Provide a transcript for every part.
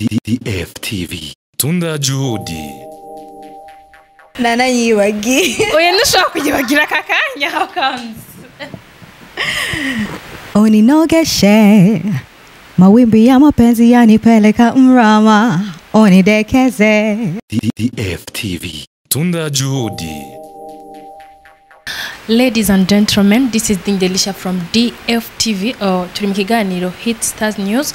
DFTV. Tunda juhudi. Nana yibagiye. Oya ndashaka kuyibagira kakanya hakanze. Oninogeshe. Mawimbi ya mapenzi yanipeleka mrama. Onidekeze. DFTV. Tunda juhudi. Ladies and gentlemen, this is Dindelisha from DFTV. Turi mu kiganiro Hit Stars News.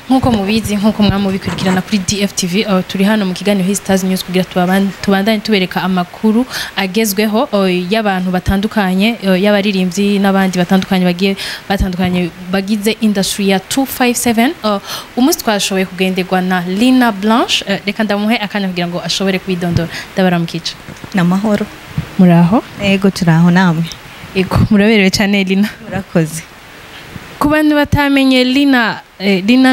Nkuko mubizi nkuko mwamubikurikirana kuri DFTV. Turi hano mu kiganiro Hit Stars News kugira tubandanye tubereka amakuru agezweho y'abantu batandukanye, y'abaririmbyi n'abandi batandukanye bagize industry ya 257. Umunsi twashoboye kugenderwa na Linah Blanche. Reka ndamuhe akanya kugira ngo ashobore kwidondora. Ndabaramukica. Namahoro. Muraho? Ego turaho namwe. Ego muraberewe cyane Linah. Murakoze. Ku bantu batamenye Linah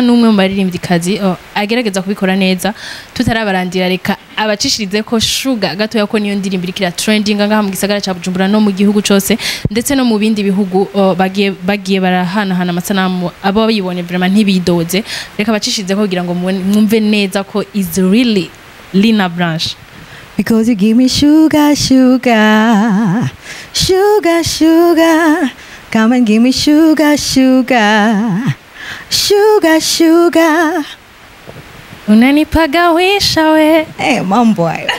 numwe mu baririmbikazi agerageza kubikora neza tutarabarandira reka abacishirize ko Sugar gato yako niyo ndirimbo irikira trending ngaha mu gisagara ca Bujumbura no mu gihugu cyose ndetse no mu bindi bihugu bagiye barahana amasanamu abo bayibone vraiment ntibidoze reka abacishirize ko kugira ngo mwumve neza ko is really Linah Blanche. Because you give me sugar, sugar, sugar, sugar. Come and give me sugar, sugar, sugar, sugar. Unanipagawisha we. Hey, mambo hayo.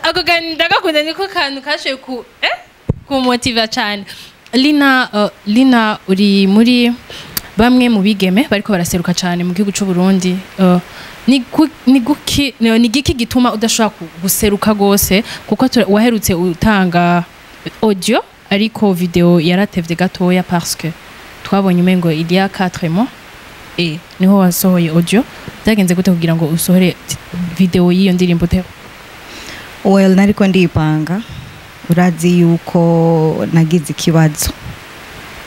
Ako kandaga kunda niko kantu kashoye ku motiva cyane. Linah uri muri bamwe mu bigeme bariko baraseruka cyane mu gihugu cy'u Burundi. Ni giki gituma udashobora guseruka gose kuko waherutse utanga audio ariko video yaratevye gatoya parce que twabonye umengo il y a 4 mois niho wasohoye audio byagenze gute kugira ngo usohore video y'iyo ndirimbo te? Well, nariko ndipanga urazi yuko nagize ikibazo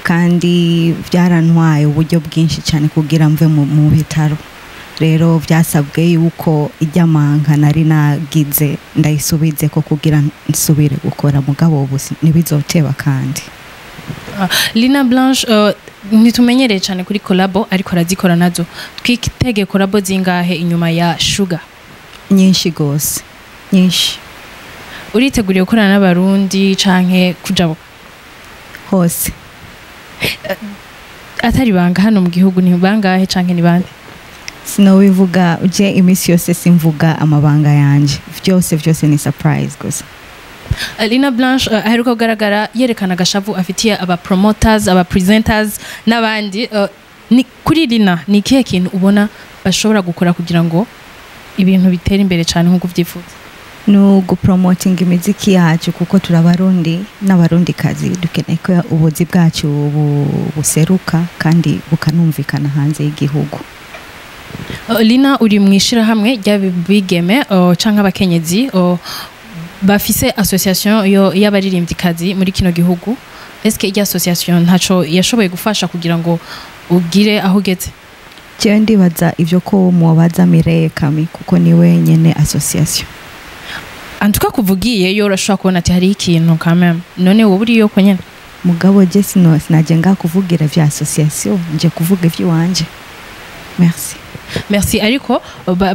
kandi byarantwaye uburyo bwinshi cyane kugira mve mu bitaro. Rero byasabwe yuko ijyamanka nari nagize ndayisubize ko kugira nsubire gukora mugabo ubusi nibizoteba kandi. Linah Blanche nitumenyereye cyane kuri collabo ariko arazikora nazo. Twitege collabo zingahe inyuma ya Sugar? Nyinshi gose. Nyinshi. Uriteguriye gukorana n'abarundi canke kujabuka? Hose. Atari banga hano mu gihugu ni bangahe canke ni bande? Sinowivuga uje imisi yose simvuga amabanga yanje. Vyose ni surprise gusa. Linah Blanche aheruka kugaragara yerekana agashavu afitiye aba promoters, aba presenters n'abandi. Ni kuri Linah ni kihe kintu ubona bashobora gukora kugira ngo ibintu bitera imbere cyane nkuko vyifuza? No gupromoting imiziki yacu kuko turabarundi n'abarundikazi dukeneye ko ubuzi bwacu buseruka kandi bukanumvikana hanze y'igihugu. Linah uri mwishira hamwe ry'abigeme canke abakenyezi bafise association y'abaririmbikazi muri kino gihugu. Eske iyi association ntaco yashoboye gufasha kugira ngo ugire aho ugeze? Je ndibaza ivyo ko mubaza Mireye Kami kuko ni wenyene association. Antuka kuvugiye yo urashobora kubona ati hari ikintu kameme none wowe uri yo konyene mugabo je sinaje ngakuvugira vya association nje kuvuga ivy'wanje. Merci ariko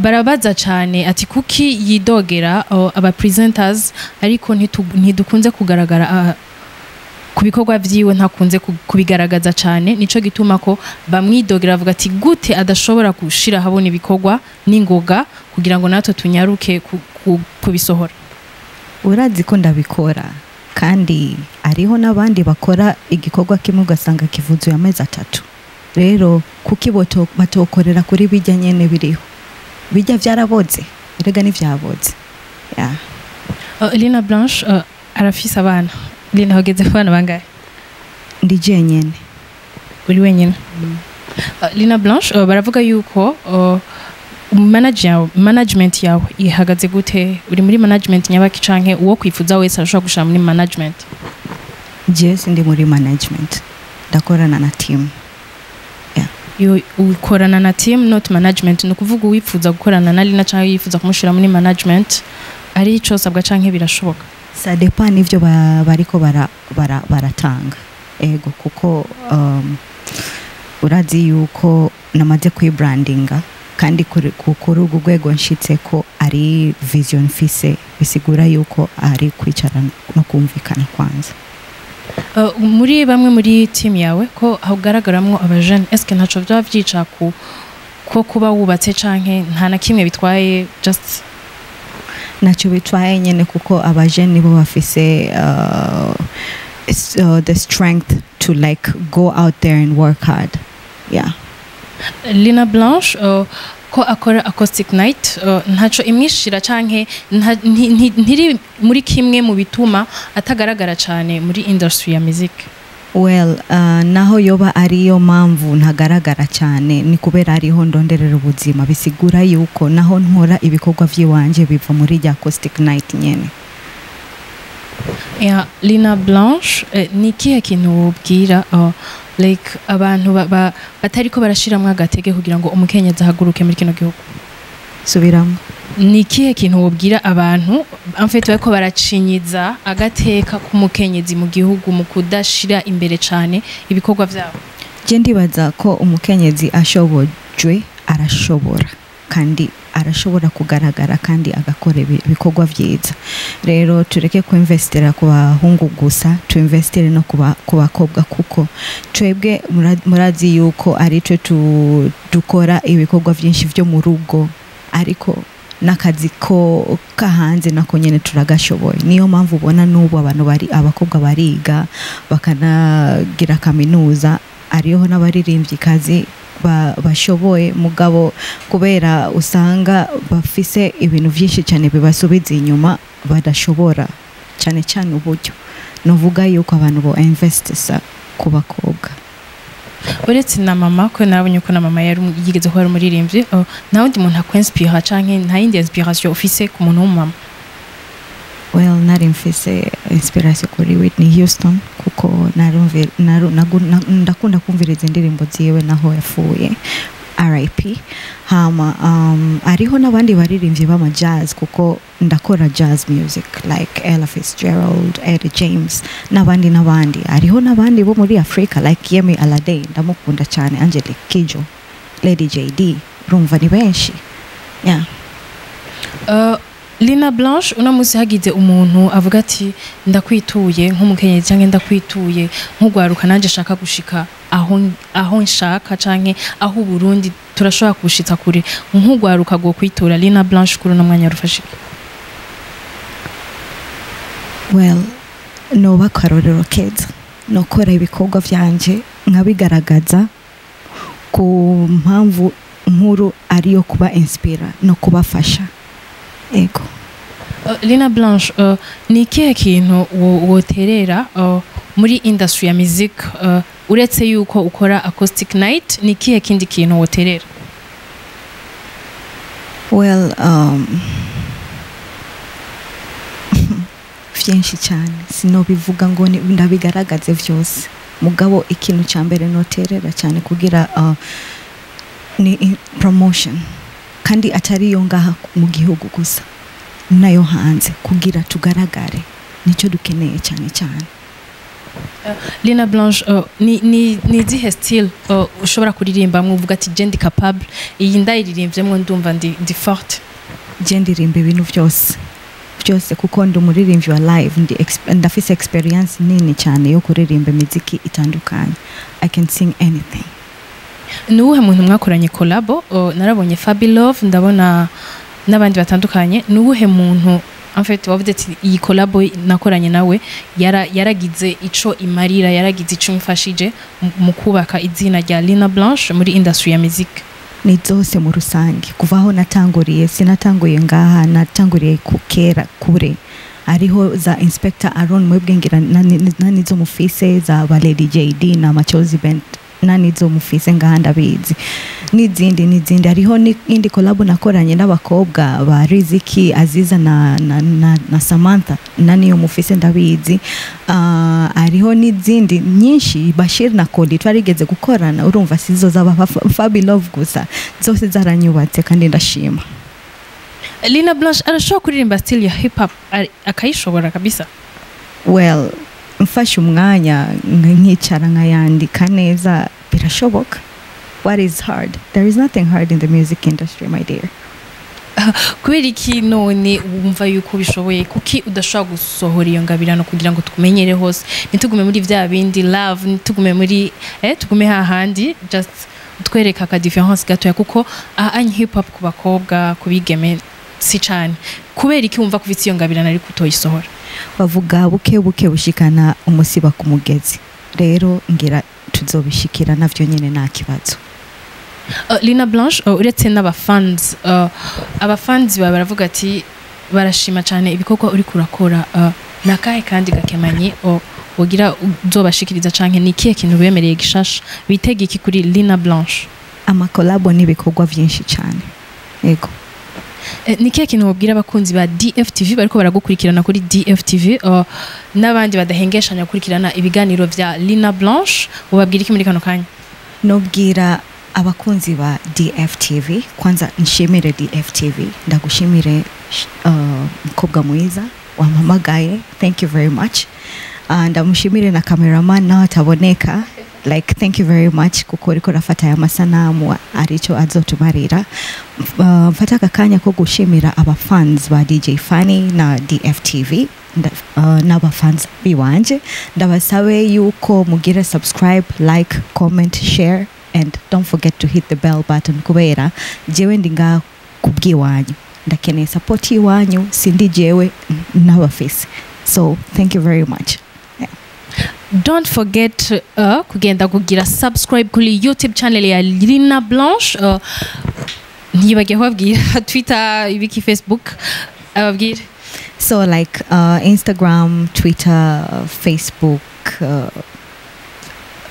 barabaza cyane ati kuki yidogera aba presenters ariko ntidukunze kugaragara ku bikorwa vyiwe ntakunze kubigaragaza cyane nico gituma ko bamwidogera avuga ati gute adashobora gushira habona ibikorwa n'ingoga kugira ngo natwe tunyaruke kubisohora. Urazi ko ndabikora kandi ariho nabandi bakora igikorwa kimwe ugasanga kivuzuye amezi 3. Rero kuki batokorera kuri bijya nyene biriho bijya vyaraboze erega ni vyaboze. Linah Blanche arafise abana. Linah hageze abana bangahe? Ndi jenyene. Uri wenyene? Linah Blanche baravuga yuko management yawe ihagaze gute? Uri muri management nyabaki canke uwo kwifuza wese arashobora gushira muri management? Yes, ndi muri management. Ndakorana na team. Ukorana na team not management. No kuvuga wifuza gukorana na Linah canke yifuza kumushira muri management ari ico sabwa canke birashoboka? Ça dépend ivyo bariko baratanga. Ego kuko urazi yuko namaze kwibrandinga kandi kuri urwo rwego nshitse ko ari vision mfise bisigura yuko ari kwicara no kumvikana kwanza. Muri bamwe muri team yawe ko hagaragaramwo abajene, eske ntaco byaba vyica ko kuba wubatse canke nta na kimwe bitwaye? Just naco bitwaye nyene kuko abajene nibo bafise the strength to like go out there and work hard. Yeah. Linah Blanche ko akora acoustic night ntaco imwishira canke ntiri muri kimwe mu bituma atagaragara cane muri industry ya music? Well, naho yoba ariyo mpamvu ntagaragara cyane ni kubera ariho ndonderera ubuzima, bisigura yuko naho nkora ibikorwa vy'iwanje biva muri ya acoustic night nyene. Yeah, Linah Blanche, ni kihe kintu wobwira like abantu batariko barashiramwe agatege kugira ngo umukenyezi ahaguruke muri kino gihugu? Subiramo. Ni kihe kintu wobwira abantu en fait bariko baracinyiza agateka k'umukenyezi mu gihugu mu kudashira imbere cane ibikorwa vyabo? Je ndibaza ko umukenyezi ashobojwe arashobora, kandi arashobora kugaragara kandi agakora ibikorwa vyiza. Rero tureke ku investira ku bahungu gusa, tu investire no ku bakobwa kuko twebwe murazi yuko ari twe dukora ibikorwa vyinshi vyo mu rugo, ariko nakazi ko kahanze nako nyene turagashoboye. Niyo mpamvu ubona n'ubu abantu bari abakobwa bariga bakanagira kaminuza, ariho n'abaririmbyi kazi bashoboye mugabo kubera usanga bafise ibintu vyinshi cyane bibasubiza inyuma badashobora cyane cyane uburyo. Novuga yuko abantu bo investisa ku bakobwa. Uretse na mama ko nabonye ko na mama yigeze ko ari umuririmbyi, nawe ndi muntu akwenspira canke nta yindi inspiration office ku muntu w'umama? Well, nari mfise inspiration kuri Whitney Houston kuko ndakunda kumviriza indirimbo ziwe naho yafuye, RIP. Hama ariho n'abandi baririmbyi b'ama jazz kuko ndakora jazz music like Ella Fitzgerald, Eddie James n'abandi. Ariho n'abandi bo muri Africa like Yemi Alade ndamukunda cyane, Angelique Kidjo, Lady JD, rumva ni benshi. Yeah. Linah Blanche, una musi hagize umuntu avuga ati ndakwituye nk'umukenyezi cyangwa ndakwituye nk'ugwaruka nanje shaka gushika aho nshaka canke aho Burundi turashobora kushitsa kure, nk'ugwaruka go kwitura Linah Blanche kuri no mwanya rufashike? Well, no bakarorero keza no kora ibikorwa vyanje nkabigaragaza ku mpamvu nkuru ariyo kuba inspira no kubafasha. Ego. Linah Blanche, ni kihe kintu woterera muri industry ya music uretse yuko ukora acoustic night, ni kihe kindi kintu woterera? Well, vyinshi cyane sinobivuga ngo ndabigaragaze vyose, mugabo ikintu cyambere noterera cyane kugira ni promotion, kandi atari yo ngaha mu gihugu gusa nayo hanze, kugira tugaragare nicyo dukeneye cyane. Linah Blanche, ni zihe style ushobora kuririmba mvuga ati je ndi capable iyi ndayiririmvyemo ndumva ndi forte? Je ndirimba ibintu byose kuko ndi umuririmbyi wa live, ndafise experience nini cyane yo kuririmba imiziki itandukanye. I can sing anything. Nuwuhe muntu mwakoranye collabo? Narabonye Fabi Love, ndabona n'abandi batandukanye. Nuwuhe muntu en fait wavuze ati iyi collabo nakoranye nawe yaragize ico imarira, yaragize ico mfashije mu kubaka izina rya Linah Blanche muri industry ya music? Ni zose mu rusange, kuvaho natanguriye, sinatanguye ngaha, natanguriye kukera kure. Ariho za Inspector Aaron mwebwe ngira nani zo mufise za Lady JD na Machozi Band, nani zo mufise ngaha ndabizi. N'izindi ariho n'indi collab nakoranye n'abakobwa ba Riziki, Aziza na Samantha, nani yo mufise ndabizi. Ariho n'izindi nyinshi, Bashir na Kodi twarigeze gukorana, urumva sizo zaba Fabi Love gusa, zose zaranyubatse kandi ndashima. Linah Blanche arashobora kuririmba style ya hip hop akayishobora kabisa? Well, mfashe umwanya nkicara nkayandika neza birashoboka. What is hard? There is nothing hard in the music industry, my dear. kubera iki none wumva yuko bishoboye kuki udashobora gusohora iyo ngabirano kugira ngo tukumenyere hose nitugume muri vya bindi love nitugume muri tugume hahandi just utwereka ka difference gatoya kuko any hip hop ku bakobwa kubigeme si cyane kubera iki wumva kuvitse iyo ngabirano ari kutoyisohora bavuga buke buke bushikana umusiba ku mugezi rero ngira tuzobishikira navyo nyene nta kibazo. Linah Blanche uretse n'abafans abafans baravuga ati barashima cyane ibikorwa uri kurakora nakahe kandi gakemanyi wogira uzobashikiriza canke nikiye kintu bemereye gishasha bitege iki kuri Linah Blanche amakolabo n'ibikorwa byinshi cyane yego. Nikiye kintu wobwira abakunzi ba DFTV bariko baragukurikirana kuri DFTV n'abandi badahengeshanya gukurikirana ibiganiro vya Linah Blanche ubabwira iki muri kano kanya? Nobwira abakunzi ba DFTV kwanza nshimire DFTV ndagushimire mukobwa mwiza wampamagaye, thank you very much. Ndamushimire na cameraman nawe ataboneka, like thank you very much kuko uriko urafata aya masanamu arico azotumarira. Mfata akanya ko gushimira abafans ba DJ Fanny na DFTV n'abafans biwanje ndabasabe yuko mugira subscribe, like, comment, share and don't forget to hit the bell button kubera jewe ndinga kubwiwanyu ndakeneye support yiwanyu sindi jewe n'abafisi. So thank you very much. Don't forget kugenda kugira subscribe kuri YouTube channel ya Linah Blanche. Yibagiye kubabwira Twitter, ibiki Facebook ababwira. So like Instagram, Twitter, Facebook,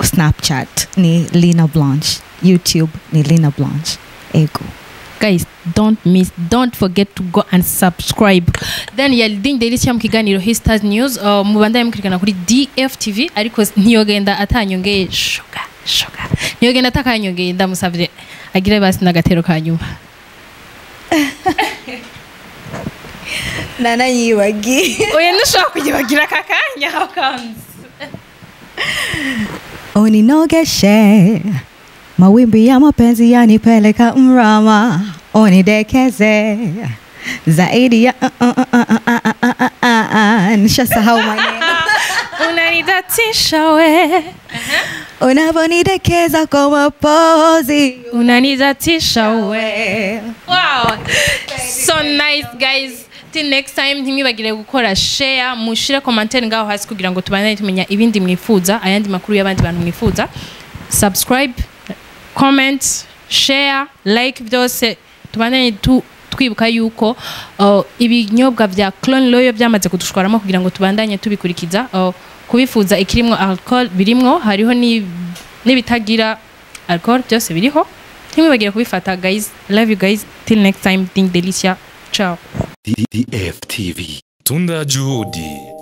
Snapchat ni Linah Blanche, YouTube ni Linah Blanche. Ego. Guys, don't forget to go and subscribe. Then yalding delisia mkiganiro Histars News mubanda mukirikana kuri DFTV ariko ntiyogenda atanyongeye shoka ntiyogenda atakanyongeye ndamusavye agire basi nagatero kanyuma. Nana yibagiye. Oya ndashaka kuyibagira kakanya hakanze. Oninogeshe mawimbi ya mapenzi yanipeleka mrama, onidekeze zaidi ya nishasahau maneno. Unanidatisha we unavonidekeza kwa mapozi, unanidatisha we. Wow, so nice guys. Till next time ntimwibagire gukora share, mushire commentaire ngaho hasi kugira ngo tubane tumenya ibindi mwifuza, ayandi makuru y'abandi bantu mwifuza. Subscribe, comment, share, like byose tubane twibuka yuko ibinyobwa vya Clone Loyo byamaze kudushwaramo kugira ngo tubandanye tubikurikiza. Kubifuza ikirimwo alcohol birimwo, hariho n'ibitagira alcohol byose biriho. Ntimwibagire kubifata guys. Love you guys. Till next time, think delicious. Ciao. DFTV. Tunda Juhudi.